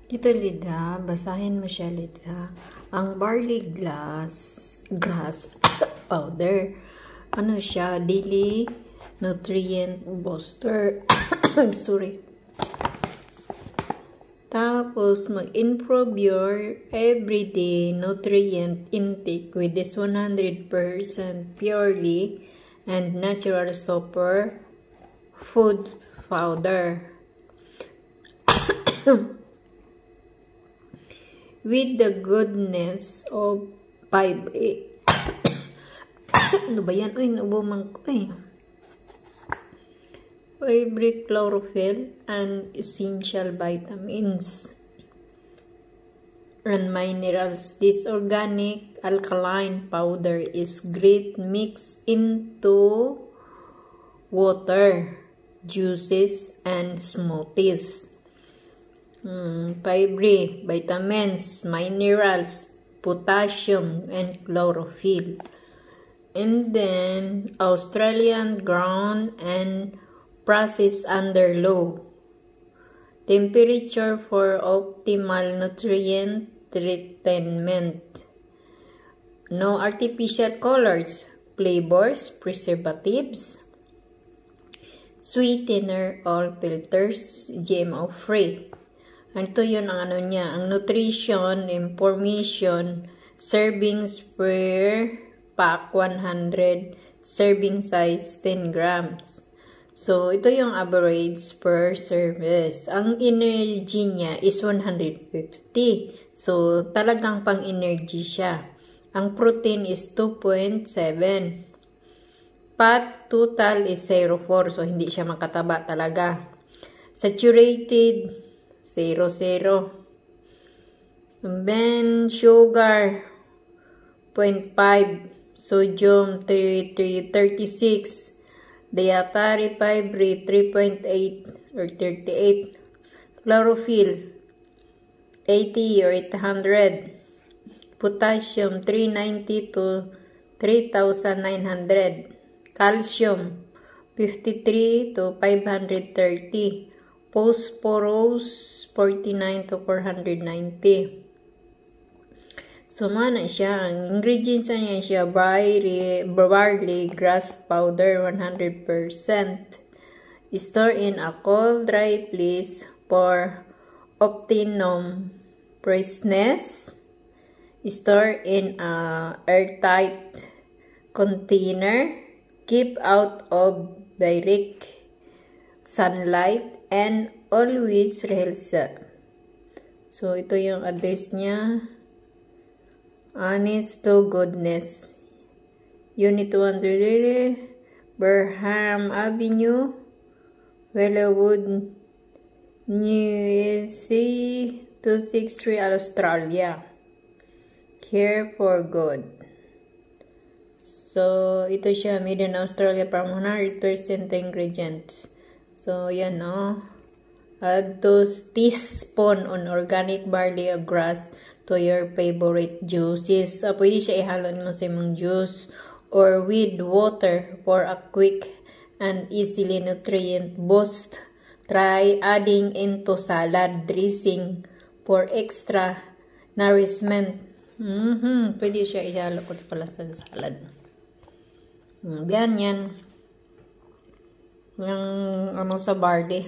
Ito Lida, basahin mo siya Lida. Ang barley grass powder. Ano siya? Daily nutrient booster. I'm sorry. Tapos, mag-improve your everyday nutrient intake with this 100% purely and natural super food powder. With the goodness of fiber. Ano ba yan? Uy, naubumang ko eh. Fiber, chlorophyll, and essential vitamins and minerals. This organic alkaline powder is great mixed into water, juices, and smoothies. Fiber, vitamins, minerals, potassium, and chlorophyll. And then, Australian ground and processed under low temperature for optimal nutrient retention. No artificial colors, flavors, preservatives, sweetener, or filters, GMO free. Ito yun ang ano niya, ang nutrition, information, servings per pack 100, serving size 10 grams. So, ito yung average per service. Ang energy niya is 150. So, talagang pang-energy siya. Ang protein is 2.7. Fat total is 0.4. So, hindi siya makataba talaga. Saturated 0.0. And then, sugar 0.5. Sodium 36. Dietary fiber 3.8 or 38. Chlorophyll 80 or 800. Potassium 390 to 3,900. Calcium 53 to 530. Phosphorus 49 to 490. So, mana siya. Ang ingredients niya siya, barley grass powder 100%. Store in a cold, dry place for optimum freshness. Store in a airtight container. Keep out of direct sunlight and always rehearse. So, ito yung address niya. Honest to Goodness, Unit 100, Burham Avenue, Wellerwood, New Jersey, 263, Australia. Care for good. So, ito siya, made in Australia from 100% ingredients. So, yan o. Add 2 teaspoon on organic barley or grass to your favorite juices. So, pwede siya ihalon mo sa mong juice or with water for a quick and easily nutrient boost. Try adding into salad dressing for extra nourishment. Pwede siya ihalo ko pala sa salad. Yan. Yung ano sa barley.